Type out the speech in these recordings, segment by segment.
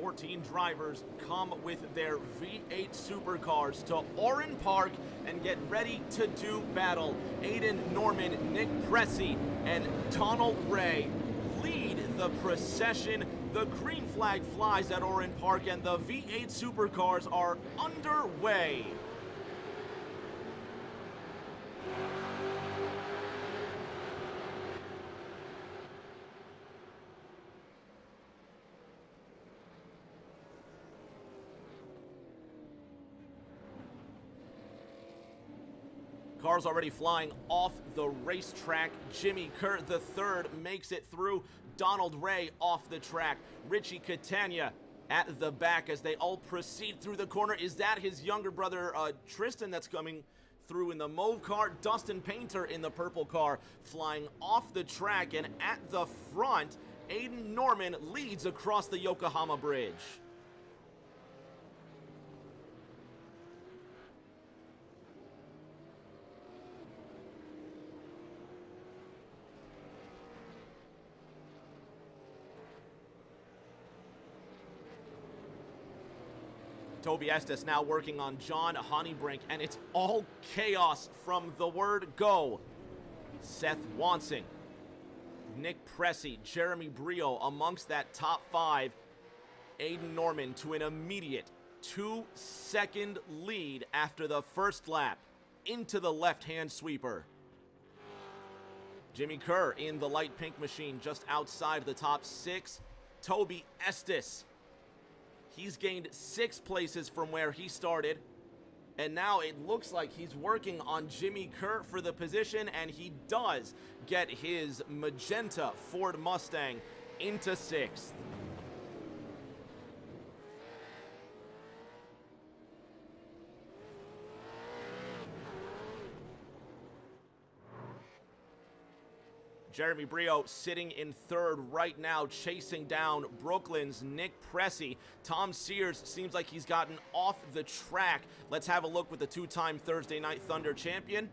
14 drivers come with their V8 supercars to Oran Park and get ready to do battle. Aiden Norman, Nick Pressey, and Donald Ray lead the procession. The green flag flies at Oran Park and the V8 supercars are underway. Cars already flying off the racetrack. Jimmy Kerr III makes it through. Donald Ray off the track. Richie Catania at the back as they all proceed through the corner. Is that his younger brother Tristan that's coming through in the mauve car? Dustin Painter in the purple car flying off the track, and at the front, Aiden Norman leads across the Yokohama Bridge. Toby Estes now working on John Honeybrink, and it's all chaos from the word go. Seth Wansing, Nick Pressey, Jeremy Brio amongst that top five. Aiden Norman to an immediate 2-second lead after the first lap into the left-hand sweeper. Jimmy Kerr in the light pink machine just outside the top six. Toby Estes, he's gained 6 places from where he started, and now it looks like he's working on Jimmy Kerr for the position, and he does get his magenta Ford Mustang into 6th. Jeremy Brio sitting in 3rd right now, chasing down Brooklyn's Nick Pressey. Tom Sears seems like he's gotten off the track. Let's have a look with the 2-time Thursday Night Thunder champion,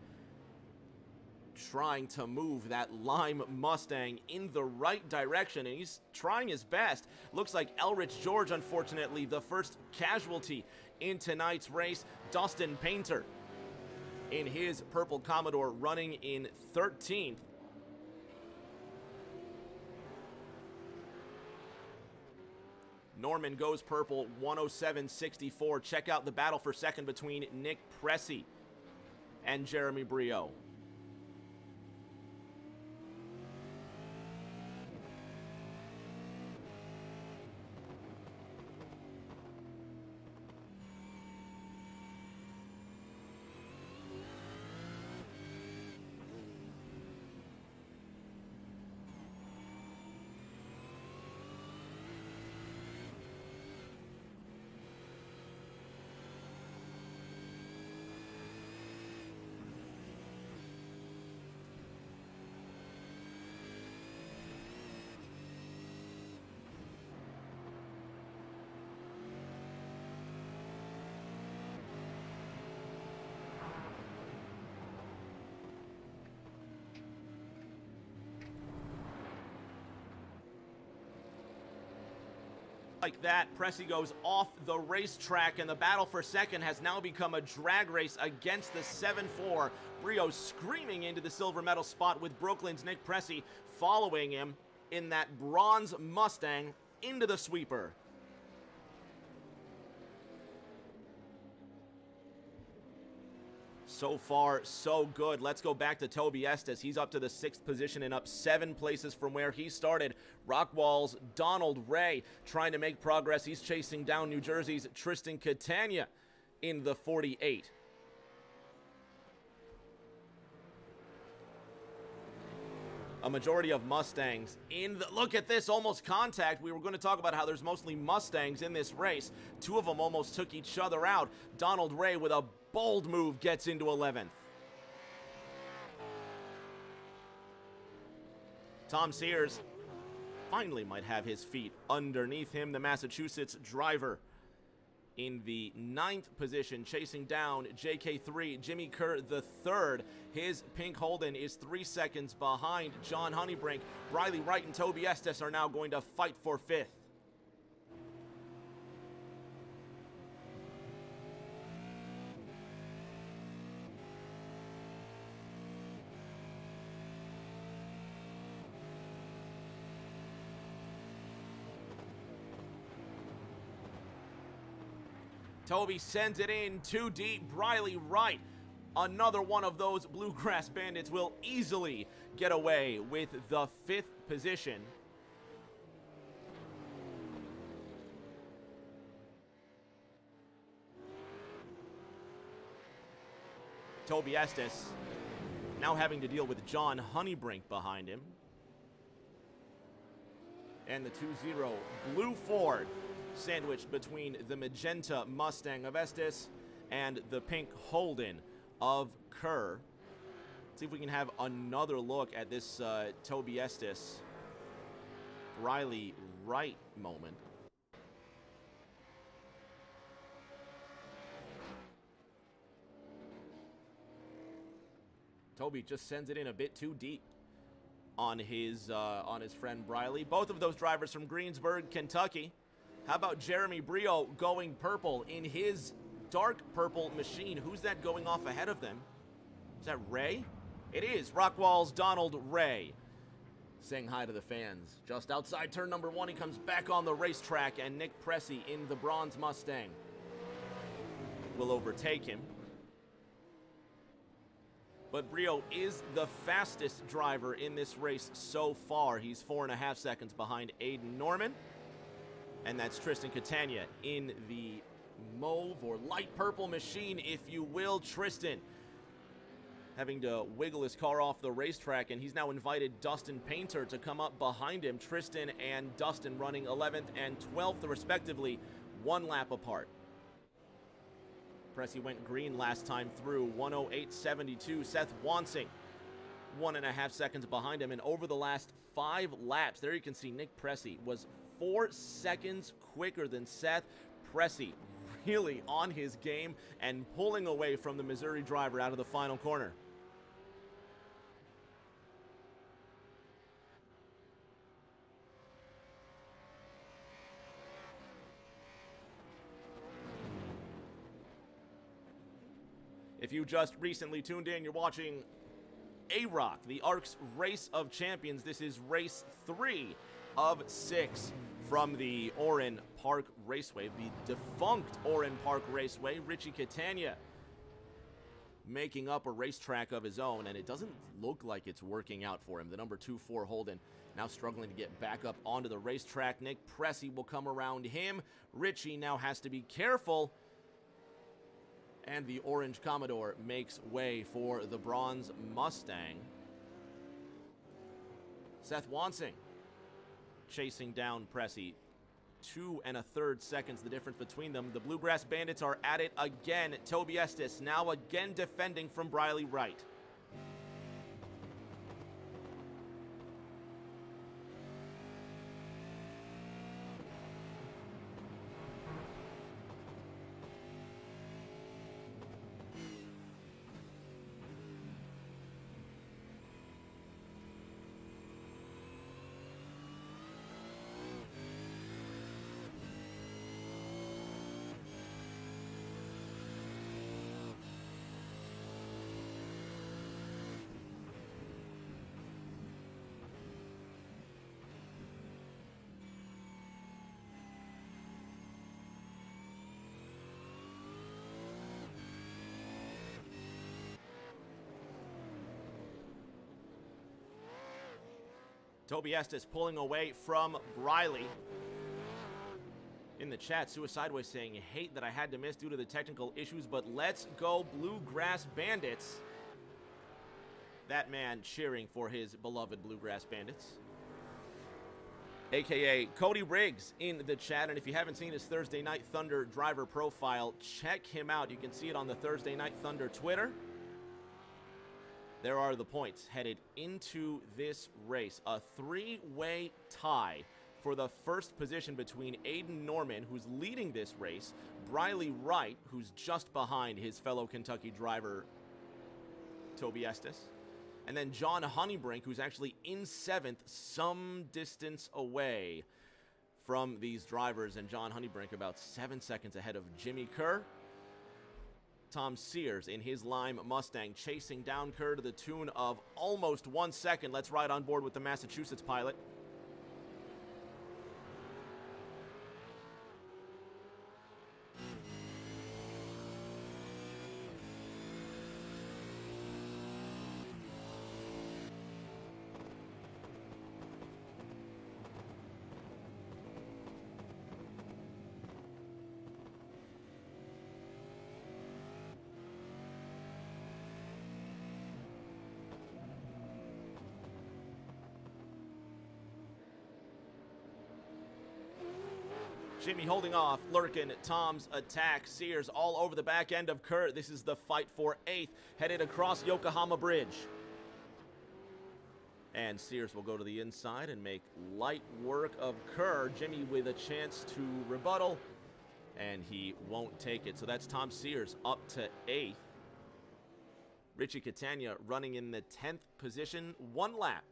trying to move that lime Mustang in the right direction, and he's trying his best. Looks like Elrich George, unfortunately, the first casualty in tonight's race. Dustin Painter in his purple Commodore running in 13th. Norman goes purple, 107.64. Check out the battle for second between Nick Pressey and Jeremy Brio. Like that, Pressey goes off the racetrack, and the battle for second has now become a drag race against the 7-4. Brio screaming into the silver medal spot with Brooklyn's Nick Pressey following him in that bronze Mustang into the sweeper. So far, so good. Let's go back to Toby Estes. He's up to the 6th position and up 7 places from where he started. Rockwall's Donald Ray trying to make progress. He's chasing down New Jersey's Tristan Catania in the 48. A majority of Mustangs in the... Look at this, almost contact. We were going to talk about how there's mostly Mustangs in this race. 2 of them almost took each other out. Donald Ray with a bold move gets into 11th. Tom Sears finally might have his feet underneath him. The Massachusetts driver in the 9th position, chasing down JK3, Jimmy Kerr III. His pink Holden is 3 seconds behind John Honeybrink. Briley Wright and Toby Estes are now going to fight for 5th. Toby sends it in too deep. Briley right. Another one of those Bluegrass Bandits will easily get away with the 5th position. Toby Estes now having to deal with John Honeybrink behind him. And the 2-0 blue Ford sandwiched between the magenta Mustang of Estes and the pink Holden of Kerr. See if we can have another look at this Toby Estes Riley Wright moment. Toby just sends it in a bit too deep on his friend Briley. Both of those drivers from Greensburg, Kentucky. How about Jeremy Brio going purple in his dark purple machine? Who's that going off ahead of them? Is that Ray? It is Rockwall's Donald Ray. Saying hi to the fans. Just outside turn number 1, he comes back on the racetrack, and Nick Pressey in the bronze Mustang will overtake him. But Brio is the fastest driver in this race so far. He's 4.5 seconds behind Aiden Norman. And that's Tristan Catania in the mauve or light purple machine, if you will. Tristan having to wiggle his car off the racetrack, and he's now invited Dustin Painter to come up behind him. Tristan and Dustin running 11th and 12th respectively, 1 lap apart. Pressey went green last time through, 1:08.72. Seth Wansing 1.5 seconds behind him, and over the last 5 laps, there you can see Nick Pressey was 4 seconds quicker than Seth. Pressey really on his game and pulling away from the Missouri driver out of the final corner. If you just recently tuned in, you're watching AROC, the ARC's Race of Champions. This is race 3 of 6 from the Oran Park Raceway, the defunct Oran Park Raceway. Richie Catania making up a racetrack of his own, and it doesn't look like it's working out for him. The number 2-4 Holden now struggling to get back up onto the racetrack. Nick Pressey will come around him. Richie now has to be careful, and the orange Commodore makes way for the bronze Mustang. Seth Wansing chasing down Pressey. 2 1/3 seconds the difference between them. The Bluegrass Bandits are at it again. Toby Estes now again defending from Briley Wright. Toby Estes pulling away from Briley. In the chat, Suicideways saying, hate that I had to miss due to the technical issues, but let's go Bluegrass Bandits. That man cheering for his beloved Bluegrass Bandits. AKA Cody Riggs in the chat, and if you haven't seen his Thursday Night Thunder driver profile, check him out. You can see it on the Thursday Night Thunder Twitter. There are the points headed into this race. A 3-way tie for the first position between Aiden Norman, who's leading this race, Briley Wright, who's just behind his fellow Kentucky driver, Toby Estes, and then John Honeybrink, who's actually in 7th, some distance away from these drivers, and John Honeybrink about 7 seconds ahead of Jimmy Kerr. Tom Sears in his lime Mustang chasing down Kerr to the tune of almost 1 second. Let's ride on board with the Massachusetts pilot. Jimmy holding off, lurking, Tom's attack, Sears all over the back end of Kerr. This is the fight for 8th, headed across Yokohama Bridge. And Sears will go to the inside and make light work of Kerr. Jimmy with a chance to rebuttal, and he won't take it. So that's Tom Sears up to 8th. Richie Catania running in the 10th position, 1 lap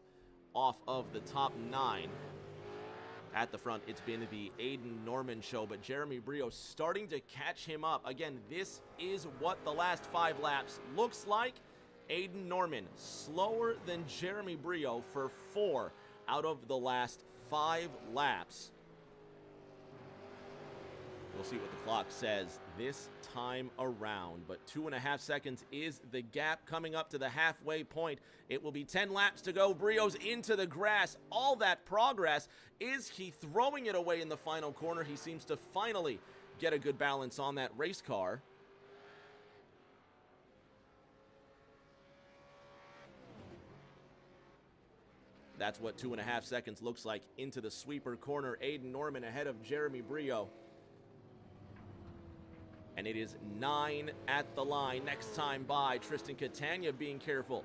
off of the top 9. At the front, it's been the Aiden Norman show, but Jeremy Brio starting to catch him up. Again, this is what the last 5 laps looks like. Aiden Norman slower than Jeremy Brio for 4 out of the last 5 laps. We'll see what the clock says this time around, but 2.5 seconds is the gap coming up to the halfway point. It will be 10 laps to go. Brio's into the grass. All that progress. Is he throwing it away in the final corner? He seems to finally get a good balance on that race car. That's what 2.5 seconds looks like into the sweeper corner. Aiden Norman ahead of Jeremy Brio. And it is 9 at the line. Next time by, Tristan Catania being careful.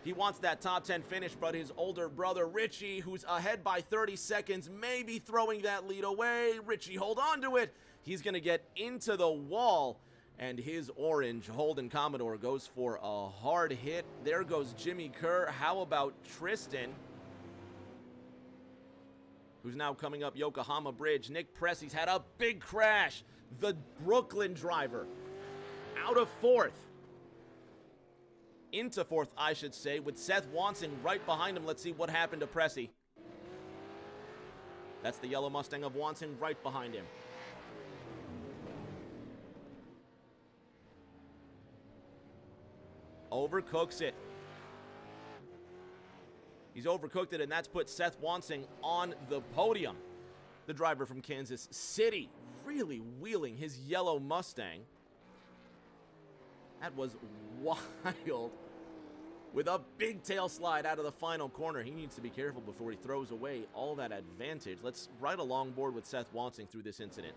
He wants that top 10 finish, but his older brother Richie, who's ahead by 30 seconds, may be throwing that lead away. Richie, hold on to it. He's going to get into the wall, and his orange Holden Commodore goes for a hard hit. There goes Jimmy Kerr. How about Tristan, who's now coming up Yokohama Bridge? Nick Pressy's had a big crash. The Brooklyn driver out of 4th. Into 4th, I should say, with Seth Wansing right behind him. Let's see what happened to Pressy. That's the yellow Mustang of Wansing right behind him. Overcooks it. He's overcooked it, and that's put Seth Wansing on the podium. The driver from Kansas City really wheeling his yellow Mustang. That was wild. With a big tail slide out of the final corner. He needs to be careful before he throws away all that advantage. Let's ride along board with Seth Wansing through this incident.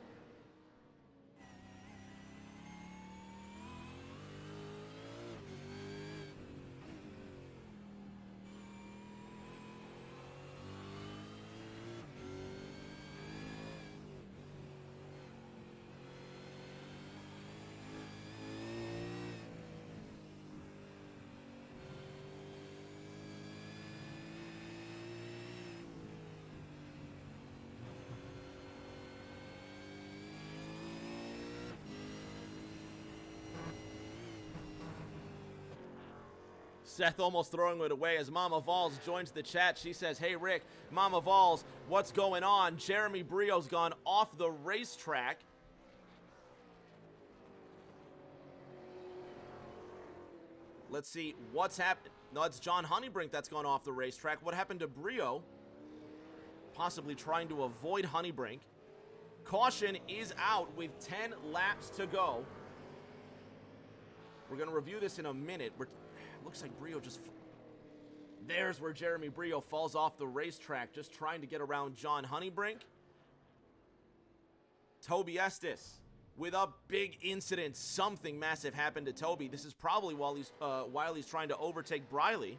Seth almost throwing it away as Mama Vols joins the chat. She says, hey, Rick, Mama Vols, what's going on? Jeremy Brio's gone off the racetrack. Let's see what's happened. No, it's John Honeybrink that's gone off the racetrack. What happened to Brio? Possibly trying to avoid Honeybrink. Caution is out with 10 laps to go. We're going to review this in a minute. Looks like Brio just... There's where Jeremy Brio falls off the racetrack, just trying to get around John Honeybrink. Toby Estes with a big incident. Something massive happened to Toby. This is probably while he's trying to overtake Briley.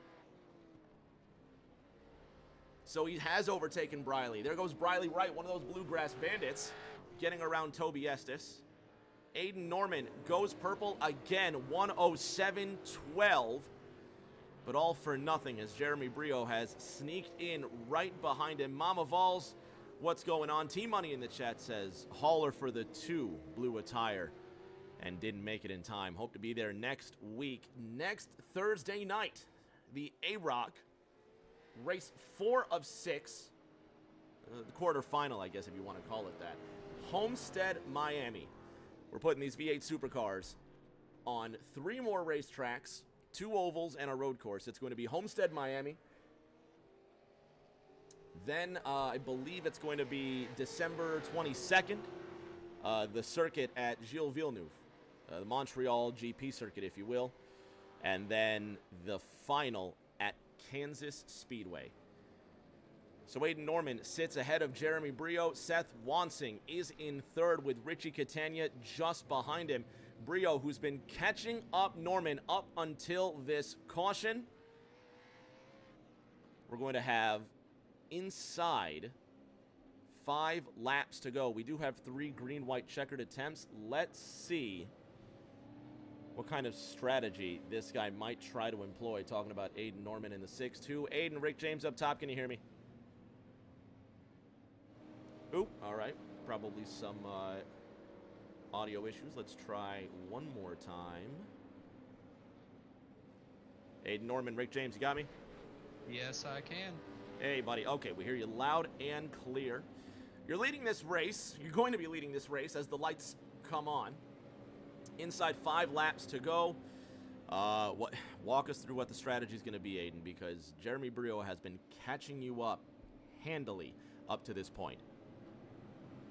So he has overtaken Briley. There goes Briley Wright, one of those bluegrass bandits, getting around Toby Estes. Aiden Norman goes purple again, 107.12. But all for nothing as Jeremy Brio has sneaked in right behind him. Mama Vols, what's going on? T-Money in the chat says, hauler for the 2 blue attire and didn't make it in time. Hope to be there next week. Next Thursday night, the AROC race 4 of 6. The quarterfinal, I guess, if you want to call it that. Homestead, Miami. We're putting these V8 supercars on 3 more racetracks, 2 ovals, and a road course. It's going to be Homestead, Miami. Then I believe it's going to be December 22nd, the circuit at Gilles Villeneuve, the Montreal GP circuit, if you will. And then the final at Kansas Speedway. So Aiden Norman sits ahead of Jeremy Brio. Seth Wansing is in third with Richie Catania just behind him. Brio, who's been catching up Norman up until this caution. We're going to have inside 5 laps to go. We do have 3 green-white checkered attempts. Let's see what kind of strategy this guy might try to employ. Talking about Aiden Norman in the 6-2. Aiden, Rick James up top. Can you hear me? Oop, all right. Probably some audio issues. Let's try one more time. Aiden Norman, Rick James, you got me? Yes, I can. Hey, buddy. Okay, we hear you loud and clear. You're leading this race. You're going to be leading this race as the lights come on. Inside 5 laps to go. Walk us through what the strategy is going to be, Aiden, because Jeremy Brio has been catching you up handily up to this point.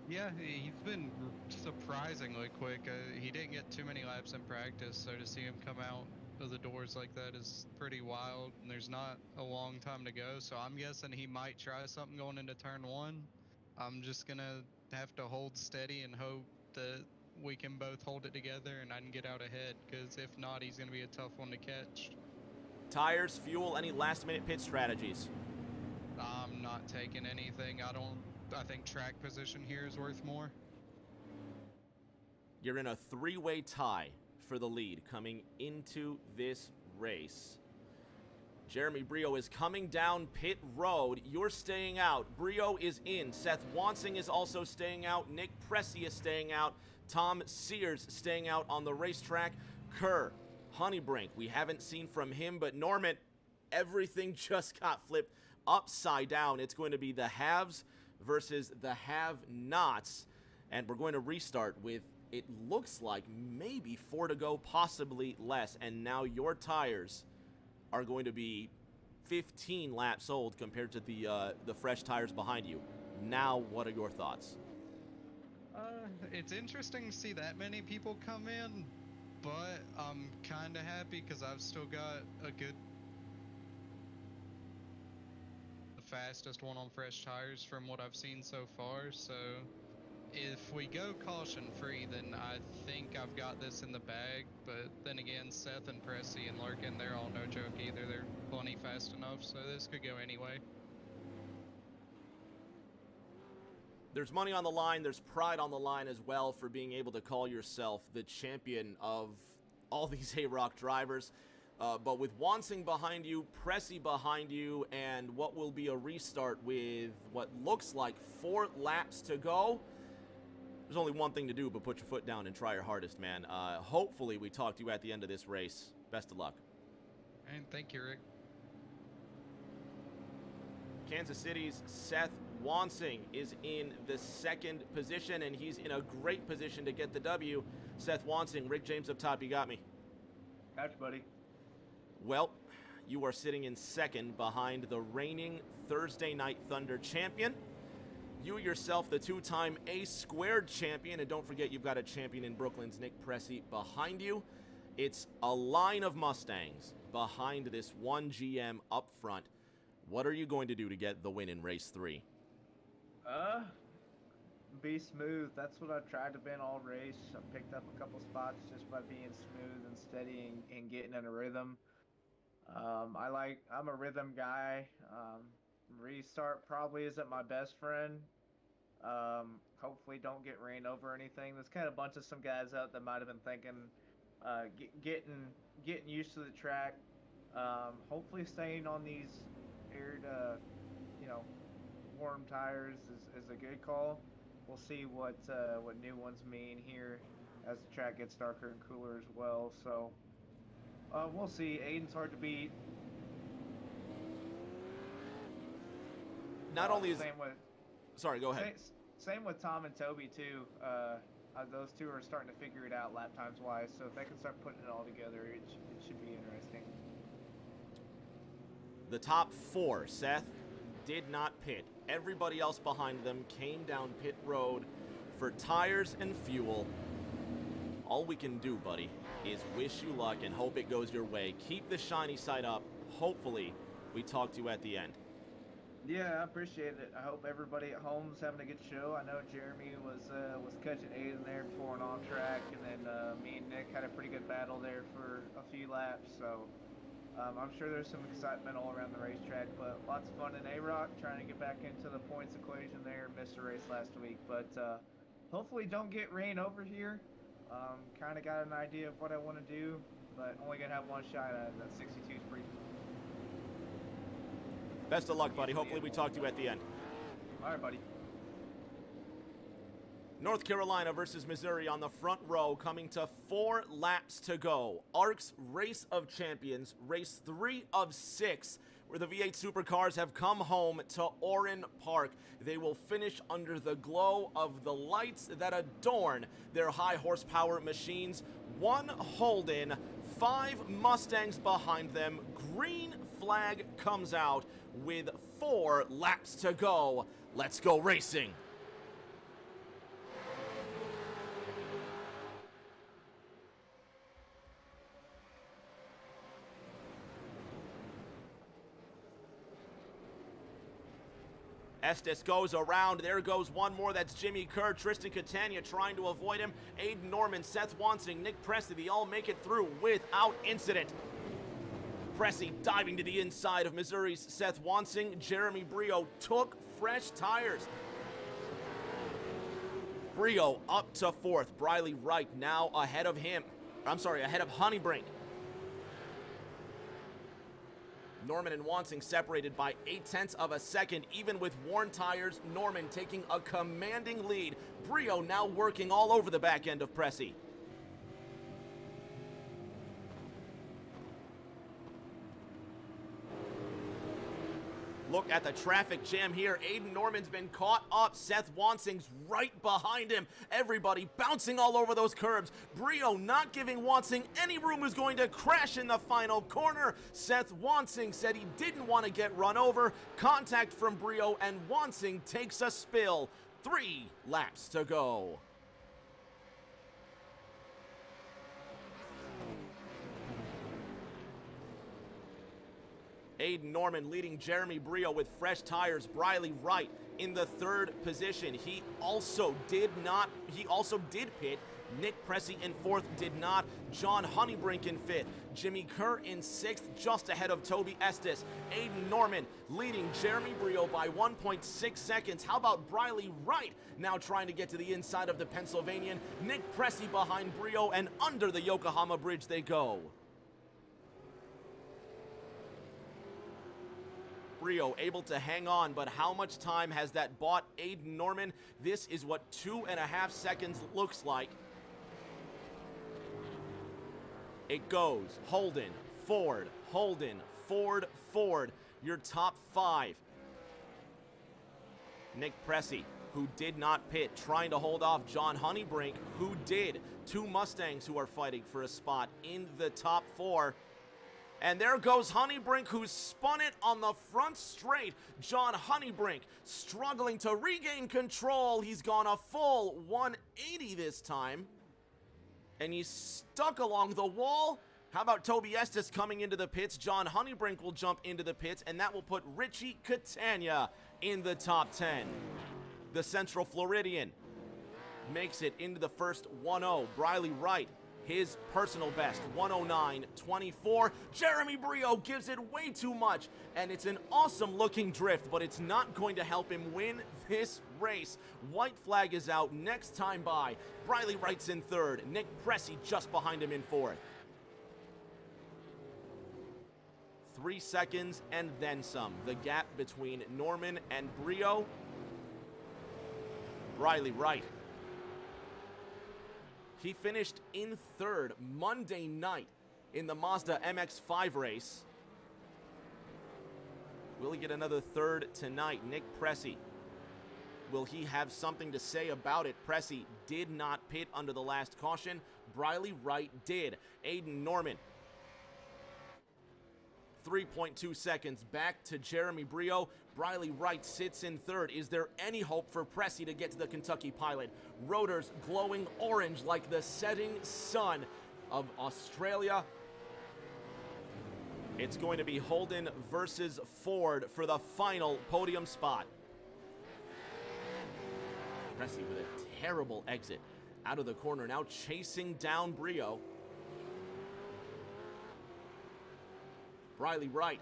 Yeah, he's been surprisingly quick. He didn't get too many laps in practice, so to see him come out of the doors like that is pretty wild. And there's not a long time to go, so I'm guessing he might try something going into turn 1. I'm just going to have to hold steady and hope that we can both hold it together and I can get out ahead, because if not, he's going to be a tough one to catch. Tires, fuel, any last-minute pit strategies? I'm not taking anything. I think track position here is worth more. You're in a 3-way tie for the lead coming into this race. Jeremy Brio is coming down pit road. You're staying out. Brio is in. Seth Wansing is also staying out. Nick Pressey is staying out. Tom Sears staying out on the racetrack. Kerr, Honeybrink, we haven't seen from him, but Norman, everything just got flipped upside down. It's going to be the haves versus the have-nots, and we're going to restart with, it looks like, maybe 4 to go, possibly less, and now your tires are going to be 15 laps old compared to the fresh tires behind you. Now, what are your thoughts? It's interesting to see that many people come in, but I'm kind of happy because I've still got a good... the fastest one on fresh tires from what I've seen so far, so if we go caution-free, then I think I've got this in the bag, but then again, Seth and Pressey and Larkin, they're all no joke either. They're plenty fast enough, so this could go anyway. There's money on the line. There's pride on the line as well for being able to call yourself the champion of all these AROC drivers. But with Wansing behind you, Pressey behind you, and what will be a restart with what looks like 4 laps to go, there's only one thing to do but put your foot down and try your hardest, man. Hopefully we talk to you at the end of this race. Best of luck. And thank you, Rick. Kansas City's Seth Wansing is in the 2nd position, and he's in a great position to get the W. Seth Wansing, Rick James up top, you got me. Gotcha, buddy. Well, you are sitting in 2nd behind the reigning Thursday Night Thunder champion. You yourself, the 2-time A² champion, and don't forget you've got a champion in Brooklyn's Nick Pressey behind you. It's a line of Mustangs behind this one GM up front. What are you going to do to get the win in race 3? Be smooth. That's what I've tried to be in all race. I picked up a couple spots just by being smooth and steady and getting in a rhythm. I'm a rhythm guy. Restart probably isn't my best friend. Hopefully don't get ran over or anything. There's kind of a bunch of some guys out that might have been thinking getting used to the track. Hopefully staying on these aired, warm tires is a good call. We'll see what new ones mean here as the track gets darker and cooler as well. So we'll see. Aiden's hard to beat. Not only is... Same with... Sorry, go ahead. Same with Tom and Toby, too. Those two are starting to figure it out lap times wise, so if they can start putting it all together, it should be interesting. The top 4, Seth, did not pit. Everybody else behind them came down pit road for tires and fuel. All we can do, buddy, is wish you luck and hope it goes your way. Keep the shiny side up. Hopefully, we talk to you at the end. Yeah, I appreciate it. I hope everybody at home's having a good show. I know Jeremy was catching Aiden there before and on track, and then me and Nick had a pretty good battle there for a few laps. So I'm sure there's some excitement all around the racetrack, but lots of fun in AROC trying to get back into the points equation there. Missed a race last week, but hopefully don't get rain over here. Kind of got an idea of what I want to do, but only gonna have one shot at it. That 62 is pretty. Best of luck, buddy. Hopefully we talk to you at the end. All right, buddy. North Carolina versus Missouri on the front row, coming to 4 laps to go. ARC's Race of Champions, race 3 of 6, where the V8 supercars have come home to Oran Park. They will finish under the glow of the lights that adorn their high horsepower machines. 1 Holden, 5 Mustangs behind them. Green flag comes out with 4 laps to go. Let's go racing. Estes goes around. There goes one more. That's Jimmy Kerr. Tristan Catania trying to avoid him. Aiden Norman, Seth Wansing, Nick Presti. They all make it through without incident. Presti diving to the inside of Missouri's Seth Wansing. Jeremy Brio took fresh tires. Brio up to 4th. Briley Wright now ahead of him. Ahead of Honeybrink. Norman and Wansing separated by 0.8 of a second, even with worn tires. Norman taking a commanding lead. Brio now working all over the back end of Presti. Look at the traffic jam here. Aiden Norman's been caught up. Seth Wansing's right behind him. Everybody bouncing all over those curbs. Brio not giving Wansing any room, who's going to crash in the final corner. Seth Wansing said he didn't want to get run over. Contact from Brio, and Wansing takes a spill. 3 laps to go. Aiden Norman leading Jeremy Brio with fresh tires. Briley Wright in the 3rd position. He also did pit. Nick Presti in 4th did not. John Honeybrink in 5th. Jimmy Kerr in 6th, just ahead of Toby Estes. Aiden Norman leading Jeremy Brio by 1.6 seconds. How about Briley Wright now trying to get to the inside of the Pennsylvanian? Nick Presti behind Brio, and under the Yokohama Bridge they go. Brio able to hang on, but how much time has that bought Aiden Norman? This is what 2.5 seconds looks like. It goes Holden, Ford, Holden, Ford, Ford, your top 5. Nick Presti, who did not pit, trying to hold off John Honeybrink, who did. 2 Mustangs who are fighting for a spot in the top 4. And there goes Honeybrink, who spun it on the front straight. John Honeybrink struggling to regain control. He's gone a full 180 this time. And he's stuck along the wall. How about Toby Estes coming into the pits? John Honeybrink will jump into the pits, and that will put Richie Catania in the top 10. The Central Floridian makes it into the first 1-0. Briley Wright, his personal best, 109.24. Jeremy Brio gives it way too much, and it's an awesome looking drift, but it's not going to help him win this race. White flag is out next time by. Briley Wright's in 3rd. Nick Presti just behind him in 4th. 3 seconds and then some. The gap between Norman and Brio. Briley Wright. He finished in 3rd Monday night in the Mazda MX-5 race. Will he get another 3rd tonight? Nick Presti. Will he have something to say about it? Presti did not pit under the last caution. Briley Wright did. Aiden Norman, 3.2 seconds back to Jeremy Brio. Briley Wright sits in 3rd. Is there any hope for Presti to get to the Kentucky Pilot? Rotors glowing orange like the setting sun of Australia. It's going to be Holden versus Ford for the final podium spot. Pressy with a terrible exit out of the corner, now chasing down Brio. Briley Wright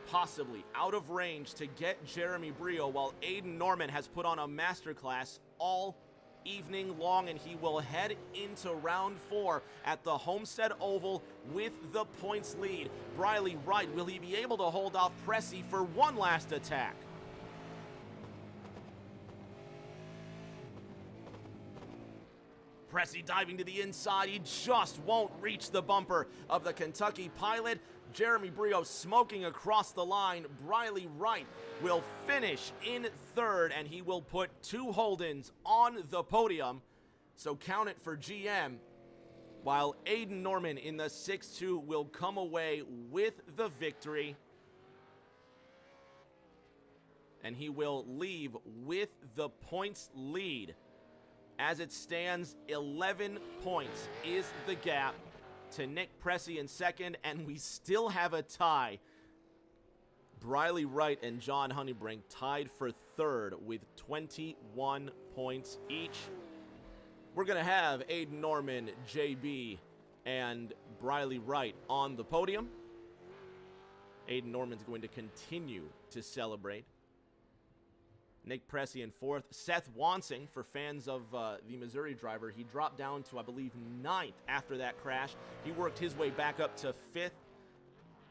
possibly out of range to get Jeremy Brio, while Aiden Norman has put on a masterclass all evening long, and he will head into round 4 at the Homestead Oval with the points lead. Briley Wright, will he be able to hold off Pressy for one last attack? Pressy diving to the inside, he just won't reach the bumper of the Kentucky Pilot. Jeremy Brio smoking across the line. Briley Wright will finish in 3rd, and he will put 2 Holdens on the podium. So count it for GM, while Aiden Norman in the 6-2 will come away with the victory. And he will leave with the points lead. As it stands, 11 points is the gap to Nick Pressy in 2nd, and we still have a tie. Briley Wright and John Honeybrink tied for 3rd with 21 points each. We're going to have Aiden Norman, JB, and Briley Wright on the podium. Aiden Norman's going to continue to celebrate. Nick Pressy in 4th. Seth Wansing, for fans of the Missouri driver, he dropped down to, I believe, 9th after that crash. He worked his way back up to 5th.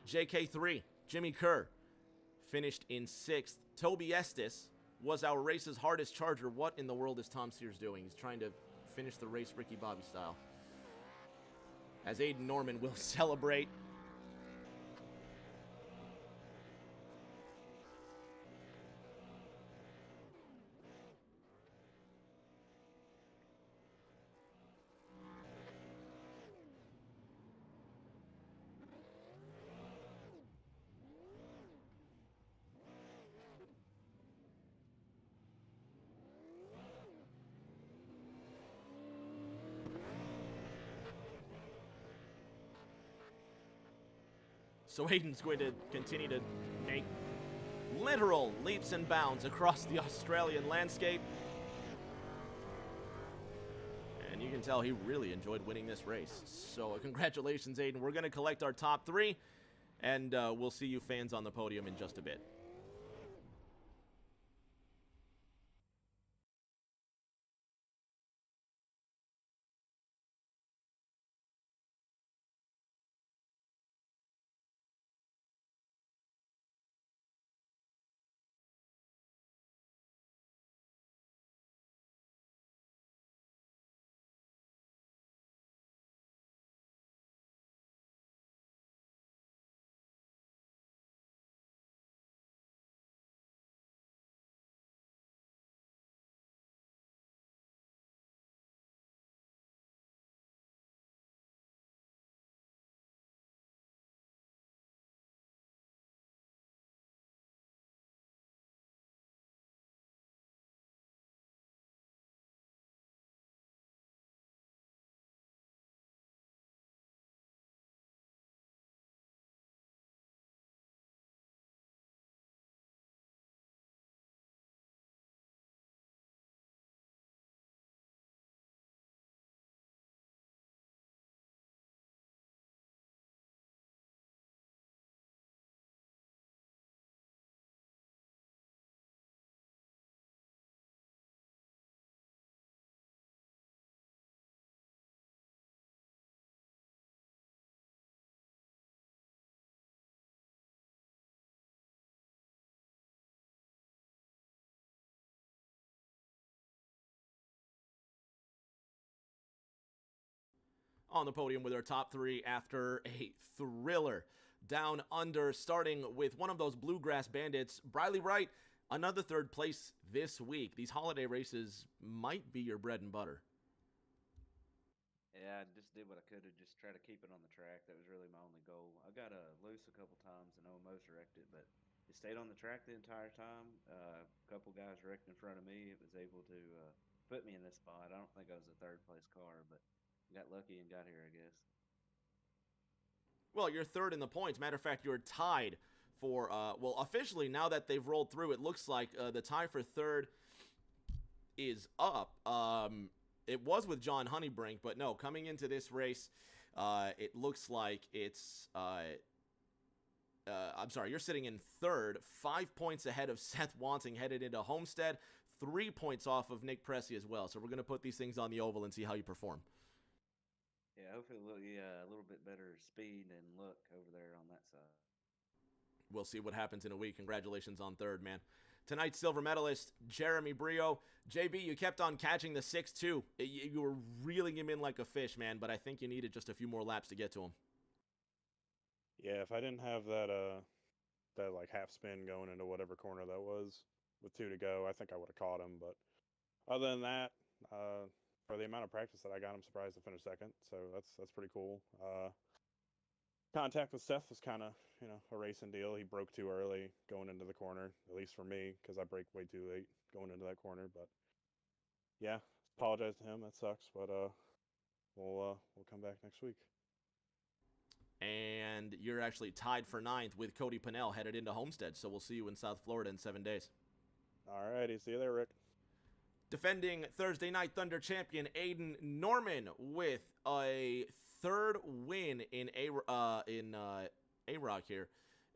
JK3, Jimmy Kerr, finished in 6th. Toby Estes was our race's hardest charger. What in the world is Tom Sears doing? He's trying to finish the race Ricky Bobby style. As Aiden Norman will celebrate. So Aiden's going to continue to make literal leaps and bounds across the Australian landscape. And you can tell he really enjoyed winning this race. So congratulations, Aiden. We're going to collect our top 3, and we'll see you fans on the podium in just a bit. On the podium with our top 3 after a thriller down under, starting with one of those bluegrass bandits, Briley Wright, another 3rd place this week. These holiday races might be your bread and butter. Yeah, I just did what I could to just try to keep it on the track. That was really my only goal. I got loose a couple times and almost wrecked it, but it stayed on the track the entire time. A couple guys wrecked in front of me. It was able to put me in this spot. I don't think I was a 3rd place car, but got lucky and got here, I guess. Well, you're third in the points. Matter of fact, you're tied for, well, officially, now that they've rolled through, it looks like the tie for third is up. It was with John Honeybrink, but no, coming into this race, it looks like it's, I'm sorry, you're sitting in third, 5 points ahead of Seth Wanting headed into Homestead, 3 points off of Nick Pressey as well. So we're going to put these things on the oval and see how you perform. Yeah, hopefully a little bit better speed and look over there on that side. We'll see what happens in a week. Congratulations on third, man. Tonight's silver medalist, Jeremy Brio. JB, you kept on catching the 6-2. You were reeling him in like a fish, man, but I think you needed just a few more laps to get to him. Yeah, if I didn't have that like half spin going into whatever corner that was with 2 to go, I think I would have caught him. But other than that, for the amount of practice that I got, I'm surprised to finish second. So that's pretty cool. Contact with Seth was kind of, a racing deal. He broke too early going into the corner, at least for me, because I brake way too late going into that corner. But yeah, apologize to him. That sucks. But we'll come back next week. And you're actually tied for 9th with Cody Pennell headed into Homestead. So we'll see you in South Florida in 7 days. All righty. See you there, Rick. Defending Thursday Night Thunder champion Aiden Norman with a third win in AROC here.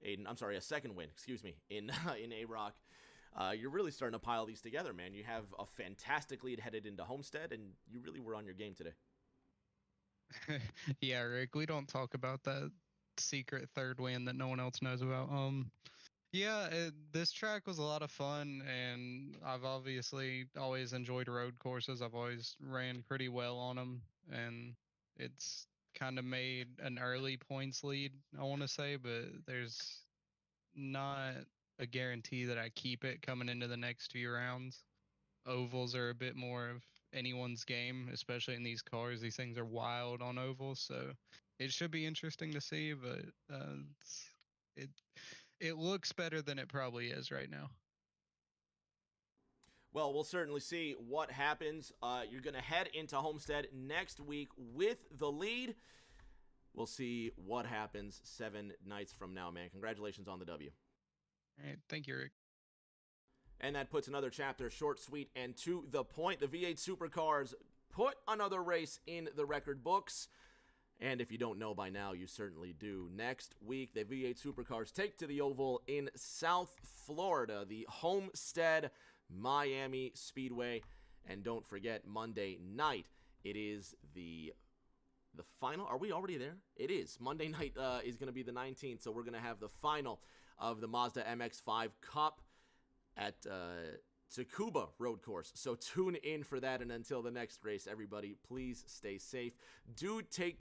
Aiden, I'm sorry, a second win, excuse me, in AROC. You're really starting to pile these together, man. You have a fantastic lead headed into Homestead, and you really were on your game today. Yeah, Rick, we don't talk about that secret third win that no one else knows about. Yeah, this track was a lot of fun, and I've obviously always enjoyed road courses. I've always ran pretty well on them, and it's kind of made an early points lead, I want to say, but there's not a guarantee that I keep it coming into the next few rounds. Ovals are a bit more of anyone's game, especially in these cars. These things are wild on ovals, so it should be interesting to see, but it looks better than it probably is right now. Well, we'll certainly see what happens. You're going to head into Homestead next week with the lead. We'll see what happens 7 nights from now, man. Congratulations on the W. All right, thank you, Rick. And that puts another chapter short, sweet, and to the point. The V8 Supercars put another race in the record books. And if you don't know by now, you certainly do. Next week, the V8 Supercars take to the oval in South Florida, the Homestead Miami Speedway. And don't forget, Monday night, it is the final. Are we already there? It is. Monday night is going to be the 19th, so we're going to have the final of the Mazda MX-5 Cup at Tsukuba Road Course. So tune in for that, and until the next race, everybody, please stay safe. Do take